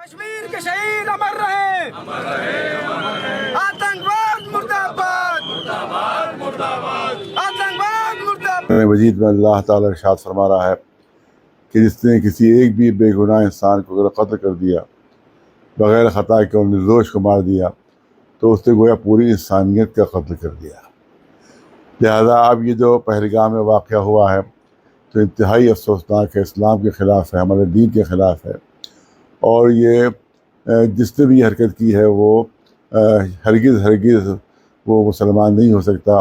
कश्मीर के शहीद अमर रहे, आतंकवाद मुर्दाबाद, मुर्दाबाद मुर्दाबाद, आतंकवाद मुर्दाबाद। मजीद में अल्लाह ताला इरशाद फरमा रहा है कि जिसने किसी एक भी बेगुनाह इंसान को अगर कत्ल कर दिया, बग़ैर ख़ता के और निर्दोष को मार दिया, तो उसने गोया पूरी इंसानियत का कत्ल कर दिया। लिहाजा अब ये जो पहलगाम में वाक़या हुआ है तो इंतहाई अफसोसनाक है, इस्लाम के ख़िलाफ़ है, हमारे दीन के ख़िलाफ़ है। और ये जिसने भी हरकत की है वो हरगिज़ वो मुसलमान नहीं हो सकता,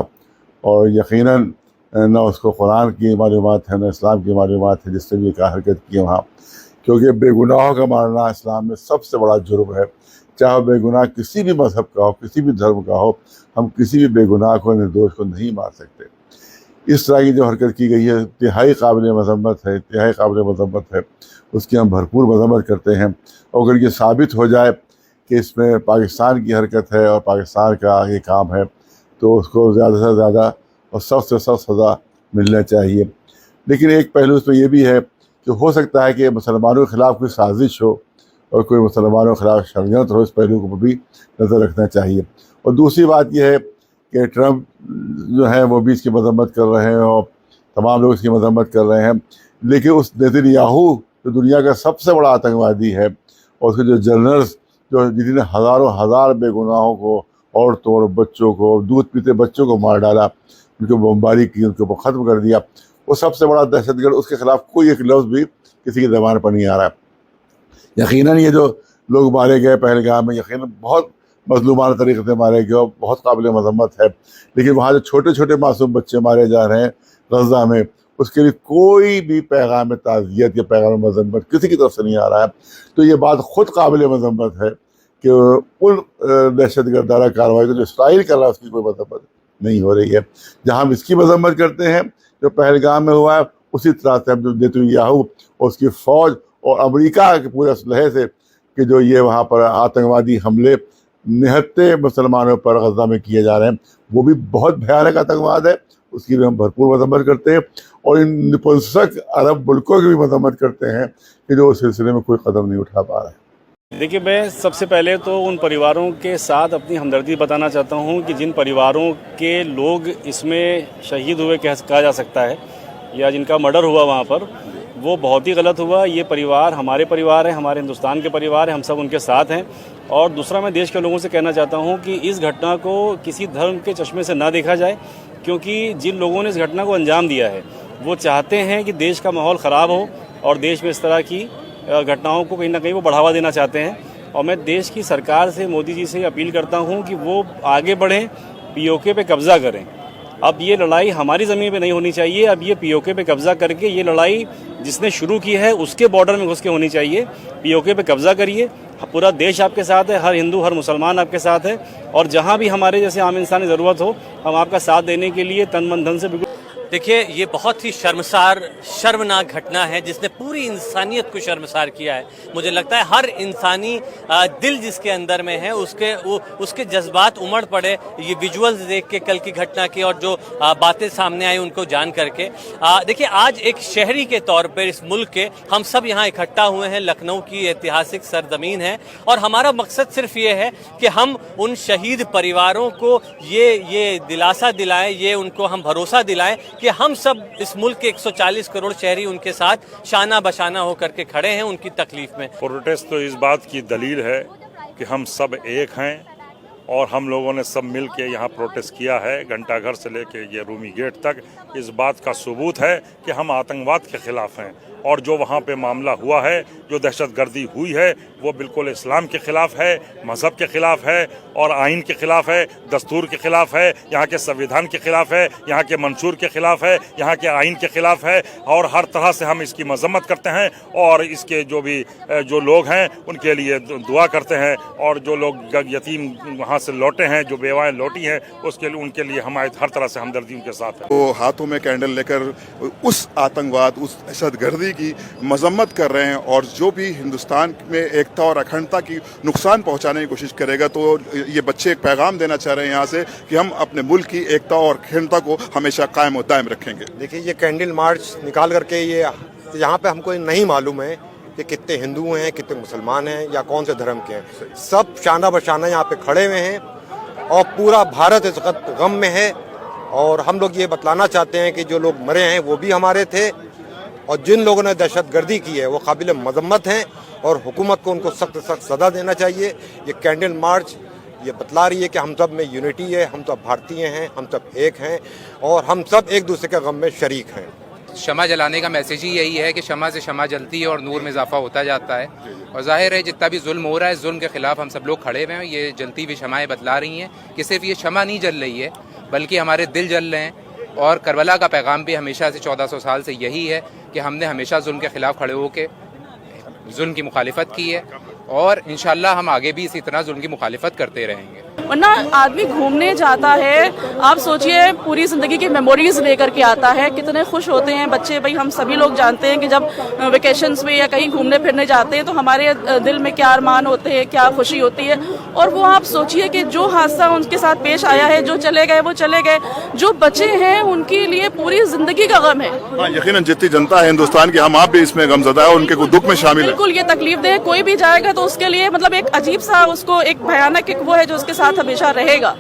और यकीनन न उसको कुरान की मालूमात है, न इस्लाम की मालूमात है जिसने भी एक हरकत की है वहाँ, क्योंकि बेगुनाहों का मारना इस्लाम में सबसे बड़ा जुर्म है। चाहे बेगुनाह किसी भी मज़हब का हो, किसी भी धर्म का हो, हम किसी भी बेगुनाह को, निर्दोष को नहीं मार सकते। इस तरह की जो हरकत की गई है इंतहाई काबिल मज़म्मत है, इंतहाई काबिल मज़म्मत है, उसकी हम भरपूर मज़म्मत करते हैं। और अगर ये साबित हो जाए कि इसमें पाकिस्तान की हरकत है और पाकिस्तान का ये काम है, तो उसको ज़्यादा से ज़्यादा और सख्त से सख्त सज़ा मिलना चाहिए। लेकिन एक पहलू इसमें यह भी है कि हो सकता है कि मुसलमानों के ख़िलाफ़ कोई साजिश हो और कोई मुसलमानों के ख़िलाफ़ षड्यंत्र हो, इस पहलू को भी नज़र रखना चाहिए। और दूसरी बात यह है कि ट्रंप जो है वो भी इसकी मज़म्मत कर रहे हैं और तमाम लोग इसकी मज़म्मत कर रहे हैं, लेकिन उस नेतन्याहू जो दुनिया का सबसे बड़ा आतंकवादी है और उसके जो जनरल्स जो जिन्होंने हज़ारों हज़ार बेगुनाहों को, औरतों और बच्चों को, दूध पीते बच्चों को मार डाला, उनको बमबारी की, उनको ख़त्म कर दिया, वो सबसे बड़ा दहशतगर्द, उसके ख़िलाफ़ कोई एक लफ्ज़ भी किसी की ज़बान पर नहीं आ रहा है। यकीनन ये जो लोग मारे गए पहलगाम में, यकीनन बहुत मज़लूमाना तरीक़े से मारे गए और बहुत काबिल मज़म्मत है, लेकिन वहाँ जो छोटे छोटे मासूम बच्चे मारे जा रहे हैं गज़ा में, उसके लिए कोई भी पैगाम ताज़ियत या पैगाम मज़म्मत किसी की तरफ से नहीं आ रहा है। तो ये बात ख़ुद काबिल मज़म्मत है कि उन दहशतगर्दाना कार्रवाई को जो इसराइल कर रहा है उसकी कोई मज़म्मत नहीं हो रही है। जहाँ हम इसकी मज़म्मत करते हैं जो पहलगाम में हुआ है, उसी तरह से हम जो नेतन्याहू और उसकी फ़ौज और अमेरिका के पूरे असलहे से कि जो ये वहाँ पर आतंकवादी हमले निहत्ते मुसलमानों पर गज़ा में किए जा रहे हैं, वो भी बहुत भयानक आतंकवाद है, उसकी भी हम भरपूर मज़म्मत करते हैं। और इन निपुंसक अरब मुल्कों की भी मज़म्मत करते हैं कि जो उस सिलसिले में कोई कदम नहीं उठा पा रहे। देखिए, मैं सबसे पहले तो उन परिवारों के साथ अपनी हमदर्दी बताना चाहता हूं कि जिन परिवारों के लोग इसमें शहीद हुए कहा जा सकता है या जिनका मर्डर हुआ वहां पर, वो बहुत ही गलत हुआ। ये परिवार हमारे परिवार है, हमारे हिंदुस्तान के परिवार हैं, हम सब उनके साथ हैं। और दूसरा, मैं देश के लोगों से कहना चाहता हूं कि इस घटना को किसी धर्म के चश्मे से ना देखा जाए, क्योंकि जिन लोगों ने इस घटना को अंजाम दिया है वो चाहते हैं कि देश का माहौल ख़राब हो और देश में इस तरह की घटनाओं को कहीं ना कहीं वो बढ़ावा देना चाहते हैं। और मैं देश की सरकार से, मोदी जी से अपील करता हूं कि वो आगे बढ़ें, पीओके पे कब्ज़ा करें। अब ये लड़ाई हमारी ज़मीन पे नहीं होनी चाहिए, अब ये पीओके पे कब्ज़ा करके ये लड़ाई जिसने शुरू की है उसके बॉर्डर में घुस के होनी चाहिए। पीओके पे कब्ज़ा करिए, पूरा देश आपके साथ है, हर हिंदू हर मुसलमान आपके साथ है, और जहाँ भी हमारे जैसे आम इंसान की ज़रूरत हो, हम आपका साथ देने के लिए तन मन धन से बिल्कुल। देखिए, ये बहुत ही शर्मनाक घटना है जिसने पूरी इंसानियत को शर्मसार किया है। मुझे लगता है हर इंसानी दिल जिसके अंदर में है उसके जज्बात उमड़ पड़े ये विजुअल्स देख के, कल की घटना की, और जो बातें सामने आई उनको जान करके। देखिए, आज एक शहरी के तौर पर इस मुल्क के हम सब यहाँ इकट्ठा हुए हैं। लखनऊ की ऐतिहासिक सरजमीन है और हमारा मकसद सिर्फ ये है कि हम उन शहीद परिवारों को ये दिलासा दिलाएं, ये उनको हम भरोसा दिलाएं कि हम सब इस मुल्क के 140 करोड़ शहरी उनके साथ शाना बशाना होकर के खड़े हैं उनकी तकलीफ में। प्रोटेस्ट तो इस बात की दलील है कि हम सब एक हैं और हम लोगों ने सब मिल के यहाँ प्रोटेस्ट किया है, घंटाघर से लेके ये रूमी गेट तक। इस बात का सबूत है कि हम आतंकवाद के खिलाफ हैं और जो वहाँ पे मामला हुआ है, जो दहशतगर्दी हुई है, वो बिल्कुल इस्लाम के ख़िलाफ़ है, मज़हब के ख़िलाफ़ है और आइन के ख़िलाफ़ है, दस्तूर के ख़िलाफ़ है, यहाँ के संविधान के ख़िलाफ़ है, यहाँ के मंशूर के ख़िलाफ़ है, यहाँ के आइन के ख़िलाफ़ है। और हर तरह से हम इसकी मज़म्मत करते हैं और इसके जो लोग हैं उनके लिए दुआ करते हैं। और जो लोग यतीम वहाँ से लौटे हैं, जो बेवाएँ लौटी हैं, उनके लिए हमारी हर तरह से हमदर्दी उनके साथ है। वो हाथों में कैंडल लेकर उस आतंकवाद, उस दहशतगर्दी की मजम्मत कर रहे हैं और जो भी हिंदुस्तान में एकता और अखंडता की नुकसान पहुंचाने की कोशिश करेगा, तो ये बच्चे एक पैगाम देना चाह रहे हैं यहाँ से कि हम अपने मुल्क की एकता और अखंडता को हमेशा कायम और दायम रखेंगे। देखिए, ये कैंडल मार्च निकाल करके ये यहाँ पे हमको नहीं मालूम है कि कितने हिंदू हैं, कितने मुसलमान हैं या कौन से धर्म के हैं। सब शाना बशाना यहाँ पे खड़े हुए हैं और पूरा भारत इस वक्त गम में है। और हम लोग ये बतलाना चाहते हैं कि जो लोग मरे हैं वो भी हमारे थे और जिन लोगों ने दहशतगर्दी की है वो काबिल मजम्मत हैं और हुकूमत को उनको सख्त सख्त सज़ा देना चाहिए। ये कैंडल मार्च ये बतला रही है कि हम सब में यूनिटी है, हम सब भारतीय हैं, हम सब एक हैं और हम सब एक दूसरे के गम में शरीक हैं। शमा जलाने का मैसेज ही यही है कि शमा से शमा जलती है और नूर में इजाफा होता जाता है। और जाहिर है जितना भी जुल्म हो रहा है, जुल्म के खिलाफ हम सब लोग खड़े हुए हैं। ये जलती हुई शमाएं बतला रही हैं कि सिर्फ ये शमा नहीं जल रही है बल्कि हमारे दिल जल रहे हैं। और करबला का पैगाम भी हमेशा से 1400 साल से यही है कि हमने हमेशा जुल्म के खिलाफ खड़े होकर जुल्म की मुखालिफत की है और इंशाअल्लाह हम आगे भी इसी तरह जुल्म की मुखालिफत करते रहेंगे। वरना आदमी घूमने जाता है, आप सोचिए पूरी ज़िंदगी की मेमोरीज लेकर के आता है, कितने खुश होते हैं बच्चे। भाई हम सभी लोग जानते हैं कि जब वेकेशंस में या कहीं घूमने फिरने जाते हैं तो हमारे दिल में क्या अरमान होते हैं, क्या खुशी होती है। और वो आप सोचिए कि जो हादसा उनके साथ पेश आया है, जो चले गए वो चले गए, जो बचे हैं उनके लिए पूरी ज़िंदगी का गम है। हाँ, यकीनन जितनी जनता है हिंदुस्तान की, हम आप भी इसमें गमज़दा है, उनके दुख में शामिल है। बिल्कुल, ये तकलीफ दे कोई भी जाएगा तो उसके लिए मतलब एक अजीब सा उसको एक भयानक एक वो है जो उसके साथ हमेशा रहेगा।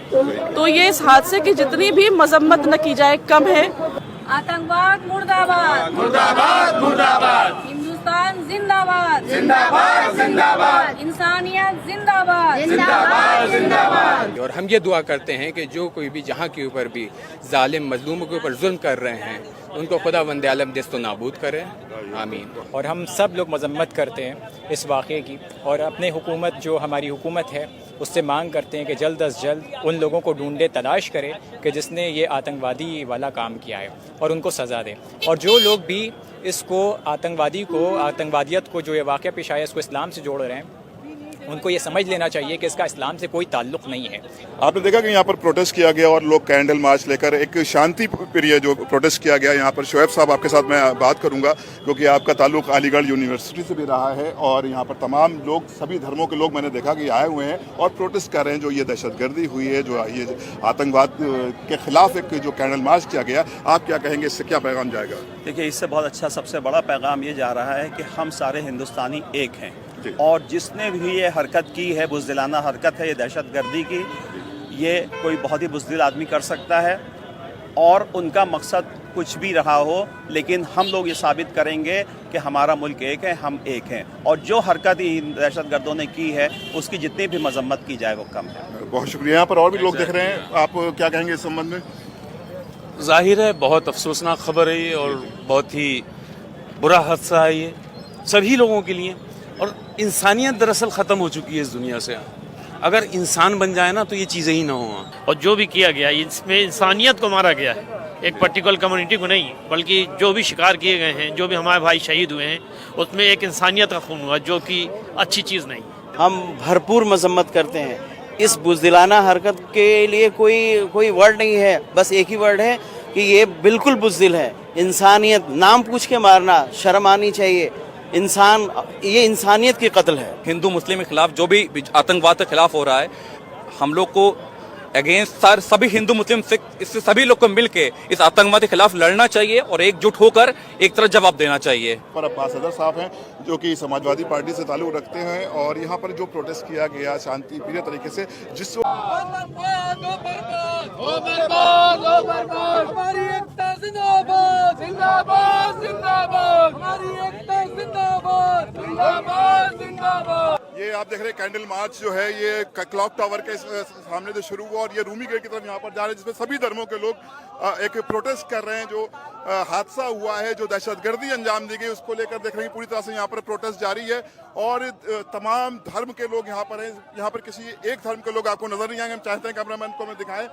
तो ये इस हादसे की जितनी भी मजम्मत न की जाए कम है। आतंकवाद मुर्दाबाद, मुर्दाबाद मुर्दाबाद, हिंदुस्तान जिंदाबाद, जिंदाबाद जिंदाबाद, इंसानियत जिंदाबाद, जिंदाबाद जिंदाबाद। और हम ये दुआ करते हैं कि जो कोई भी जहाँ के ऊपर भी जालिम मजलूमों के ऊपर जुल्म कर रहे हैं उनको खुदा वंदे आलम दिस्तो नाबूद करे, आमीन। और हम सब लोग मजम्मत करते हैं इस वाक़े की और अपने हुकूमत जो हमारी हुकूमत है उससे मांग करते हैं कि जल्द अज जल्द उन लोगों को ढूंढे, तलाश करे कि जिसने ये आतंकवादी वाला काम किया है और उनको सज़ा दे। और जो लोग भी इसको आतंकवादियत को जो ये वाक़या पेश आया इसको इस्लाम से जोड़ रहे हैं उनको ये समझ लेना चाहिए कि इसका इस्लाम से कोई ताल्लुक़ नहीं है। आपने देखा कि यहाँ पर प्रोटेस्ट किया गया और लोग कैंडल मार्च लेकर एक शांति प्रिय जो प्रोटेस्ट किया गया। यहाँ पर शोएब साहब आपके साथ मैं बात करूँगा क्योंकि आपका ताल्लुक अलीगढ़ यूनिवर्सिटी से भी रहा है और यहाँ पर तमाम लोग, सभी धर्मों के लोग मैंने देखा कि आए हुए हैं और प्रोटेस्ट कर रहे हैं। जो ये दहशतगर्दी हुई है, जो ये आतंकवाद के खिलाफ एक जो कैंडल मार्च किया गया, आप क्या कहेंगे, इससे क्या पैगाम जाएगा? देखिए, इससे बहुत अच्छा सबसे बड़ा पैगाम ये जा रहा है कि हम सारे हिंदुस्तानी एक हैं और जिसने भी ये हरकत की है, बुज़दिलाना हरकत है ये दहशतगर्दी की, ये कोई बहुत ही बुज़दिल आदमी कर सकता है और उनका मकसद कुछ भी रहा हो, लेकिन हम लोग ये साबित करेंगे कि हमारा मुल्क एक है, हम एक हैं और जो हरकत ही दहशतगर्दों ने की है उसकी जितनी भी मजम्मत की जाए वो कम है। बहुत शुक्रिया। यहाँ पर और भी लोग देख रहे हैं, आप क्या कहेंगे इस संबंध में? जाहिर है बहुत अफसोसनाक खबर है ये और बहुत ही बुरा हादसा है ये सभी लोगों के लिए। और इंसानियत दरअसल ख़त्म हो चुकी है इस दुनिया से। अगर इंसान बन जाए ना तो ये चीज़ें ही ना हो। और जो भी किया गया इसमें इंसानियत को मारा गया है, एक पर्टिकुलर कम्युनिटी को नहीं, बल्कि जो भी शिकार किए गए हैं, जो भी हमारे भाई शहीद हुए हैं, उसमें एक इंसानियत का खून हुआ जो कि अच्छी चीज़ नहीं। हम भरपूर मजम्मत करते हैं इस बुज़दिलाना हरकत के लिए। कोई वर्ड नहीं है, बस एक ही वर्ड है कि ये बिल्कुल बुज़दिल है। इंसानियत नाम पूछ के मारना, शर्म आनी चाहिए। ये इंसानियत की कत्ल है। हिंदू मुस्लिम के खिलाफ जो भी आतंकवाद के खिलाफ हो रहा है, हम लोग को अगेंस्ट सभी हिंदू मुस्लिम सिख इससे सभी लोग को मिलके इस आतंकवाद के खिलाफ लड़ना चाहिए और एकजुट होकर एक तरह जवाब देना चाहिए। पर अब्बास सदर साहब हैं जो कि समाजवादी पार्टी से ताल्लुक रखते हैं और यहाँ पर जो प्रोटेस्ट किया गया शांति प्रिय तरीके से, जिस हमारी एकता जिंदाबाद, जिंदाबाद जिंदाबाद, हमारी एकता जिंदाबाद, जिंदाबाद जिंदाबाद। ये आप देख रहे हैं कैंडल मार्च जो है ये क्लॉक टावर के सामने से शुरू हुआ और ये रूमी गेट की तरफ यहाँ पर जा रहे हैं, जिसमें सभी धर्मों के लोग एक प्रोटेस्ट कर रहे हैं। जो हादसा हुआ है, जो दहशतगर्दी अंजाम दी गई, उसको लेकर देख रहे हैं पूरी तरह से यहाँ पर प्रोटेस्ट जारी है और तमाम धर्म के लोग यहाँ पर हैं। यहाँ पर किसी एक धर्म के लोग आपको नजर नहीं आएंगे, हम चाहते हैं कैमरामैन को हमें दिखाएं।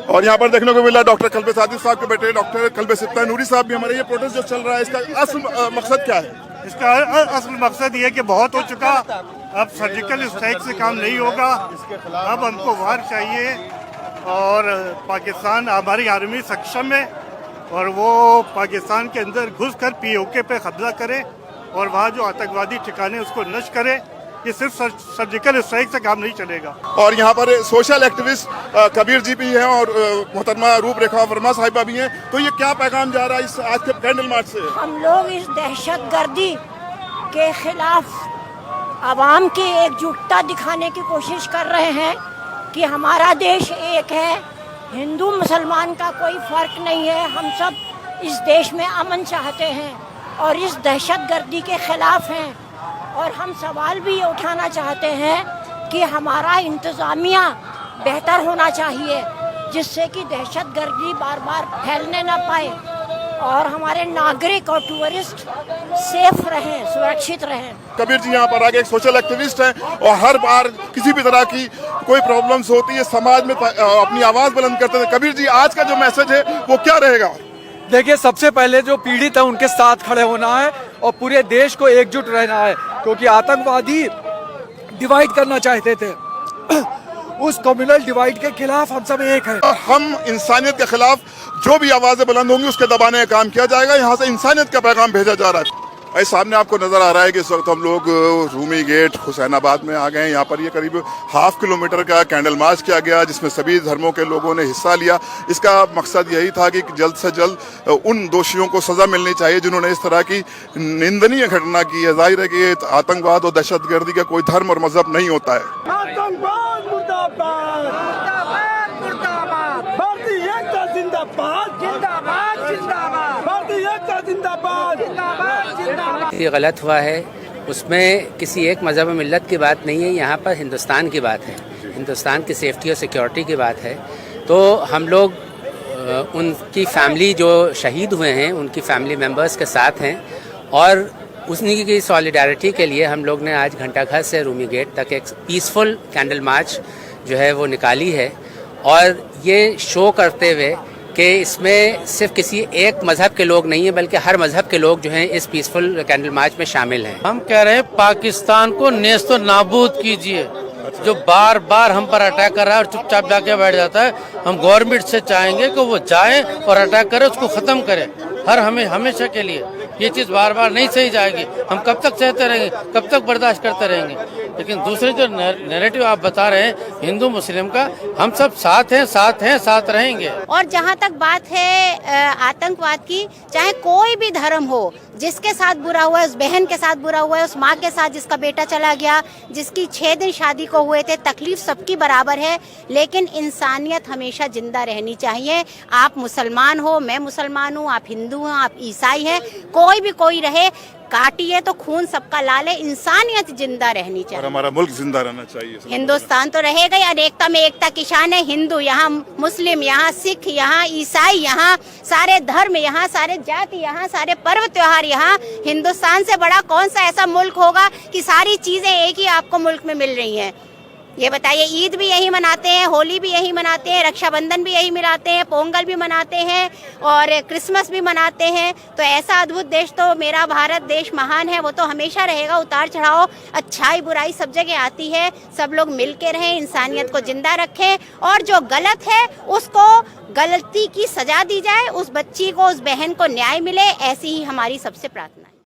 और यहाँ पर देखने को मिला डॉक्टर कल्बे सादिक साहब के बेटे डॉक्टर कल्बे सिप्ता नूरी साहब भी हमारे। ये प्रोटेस्ट जो चल रहा है इसका असल मकसद क्या है? इसका असल मकसद ये कि बहुत हो चुका, अब सर्जिकल स्ट्राइक से काम नहीं होगा, अब हमको वार चाहिए और पाकिस्तान हमारी आर्मी सक्षम है और वो पाकिस्तान के अंदर घुसकर POK पे कब्जा करे और वहाँ जो आतंकवादी ठिकाने उसको नष्ट करे ये सिर्फ सर्जिकल स्ट्राइक से काम नहीं चलेगा। और यहाँ पर सोशल एक्टिविस्ट कबीर जी भी हैं और मोहतरमा रूपरेखा वर्मा साहिबा भी हैं। तो ये क्या पैगाम जा रहा है इस आज के कैंडल मार्च से? हम लोग इस दहशतगर्दी के खिलाफ आवाम की एकजुटता दिखाने की कोशिश कर रहे हैं कि हमारा देश एक है, हिंदू मुसलमान का कोई फर्क नहीं है। हम सब इस देश में अमन चाहते हैं और इस दहशतगर्दी के खिलाफ हैं। और हम सवाल भी ये उठाना चाहते हैं कि हमारा इंतज़ामिया बेहतर होना चाहिए, जिससे कि दहशतगर्दी बार बार फैलने ना पाए और हमारे नागरिक और टूरिस्ट सेफ रहें, सुरक्षित रहें। कबीर जी यहाँ पर आगे एक सोशल एक्टिविस्ट हैं और हर बार किसी भी तरह की कोई प्रॉब्लम्स होती है समाज में अपनी आवाज़ बुलंद करते हैं। कबीर जी, आज का जो मैसेज है वो क्या रहेगा? देखिए, सबसे पहले जो पीड़ित है उनके साथ खड़े होना है और पूरे देश को एकजुट रहना है, क्योंकि आतंकवादी डिवाइड करना चाहते थे। उस कम्युनल डिवाइड के खिलाफ हम सब एक हैं। हम इंसानियत के खिलाफ जो भी आवाज़ें बुलंद होंगी उसके दबाने का काम किया जाएगा। यहाँ से इंसानियत का पैगाम भेजा जा रहा है। सामने आपको नजर आ रहा है कि इस वक्त हम लोग रूमी गेट हुसैनाबाद में आ गए हैं। यहाँ पर ये करीब 1/2 किलोमीटर का कैंडल मार्च किया गया, जिसमें सभी धर्मों के लोगों ने हिस्सा लिया। इसका मकसद यही था कि जल्द से जल्द उन दोषियों को सजा मिलनी चाहिए जिन्होंने इस तरह की निंदनीय घटना की है। जाहिर है कि आतंकवाद और दहशतगर्दी का कोई धर्म और मजहब नहीं होता है। आतंकवाद मुर्दाबाद, भारतीय एकता जिंदाबाद, जिंदाबाद जिंदाबाद, भारतीय एकता जिंदाबाद, जिंदाबाद। ये गलत हुआ है, उसमें किसी एक मजहब मिल्लत की बात नहीं है। यहाँ पर हिंदुस्तान की बात है, हिंदुस्तान की सेफ्टी और सिक्योरिटी की बात है। तो हम लोग उनकी फैमिली जो शहीद हुए हैं उनकी फैमिली मेम्बर्स के साथ हैं और उन्हीं की सॉलिडारिटी के लिए हम लोग ने आज घंटाघर से रूमी गेट तक एक पीसफुल कैंडल मार्च जो है वो निकाली है। और ये शो करते हुए कि इसमें सिर्फ किसी एक मजहब के लोग नहीं है बल्कि हर मजहब के लोग जो हैं इस पीसफुल कैंडल मार्च में शामिल हैं। हम कह रहे हैं पाकिस्तान को नेस्तो नाबूद कीजिए, जो बार बार हम पर अटैक कर रहा है और चुपचाप जाके बैठ जाता है। हम गवर्नमेंट से चाहेंगे कि वो जाए और अटैक करे, उसको खत्म करे हमेशा के लिए। ये चीज़ बार बार नहीं सही जाएगी। हम कब तक सहते रहेंगे, कब तक बर्दाश्त करते रहेंगे? लेकिन दूसरे जो नैरेटिव आप बता रहे हैं हिंदू मुस्लिम का, हम सब साथ हैं, साथ रहेंगे। और जहाँ तक बात है आतंकवाद की, चाहे कोई भी धर्म हो, जिसके साथ बुरा हुआ है, उस बहन के साथ बुरा हुआ है, उस माँ के साथ जिसका बेटा चला गया, जिसकी 6 दिन शादी को हुए थे, तकलीफ सबकी बराबर है। लेकिन इंसानियत हमेशा जिंदा रहनी चाहिए। आप मुसलमान हो, मैं मुसलमान हूँ, आप हिंदू हैं, आप ईसाई हैं, कोई भी कोई रहे, काटिए तो खून सबका लाल है। इंसानियत जिंदा रहनी चाहिए और हमारा मुल्क जिंदा रहना चाहिए। हिंदुस्तान तो रहेगा ही, अनेकता में एकता की शान है। हिंदू यहाँ, मुस्लिम यहाँ, सिख यहाँ, ईसाई यहाँ, सारे धर्म यहाँ, सारे जाति यहाँ, सारे पर्व त्योहार यहाँ। हिंदुस्तान से बड़ा कौन सा ऐसा मुल्क होगा कि सारी चीजें एक ही आपको मुल्क में मिल रही हैं? ये बताइए। ईद भी यही मनाते हैं, होली भी यही मनाते हैं, रक्षाबंधन भी यही मनाते हैं, पोंगल भी मनाते हैं और क्रिसमस भी मनाते हैं। तो ऐसा अद्भुत देश तो मेरा भारत देश महान है, वो तो हमेशा रहेगा। उतार चढ़ाव, अच्छाई बुराई सब जगह आती है। सब लोग मिल के रहें, इंसानियत को जिंदा रखें और जो गलत है उसको गलती की सजा दी जाए, उस बच्ची को, उस बहन को न्याय मिले। ऐसी ही हमारी सबसे प्रार्थना है।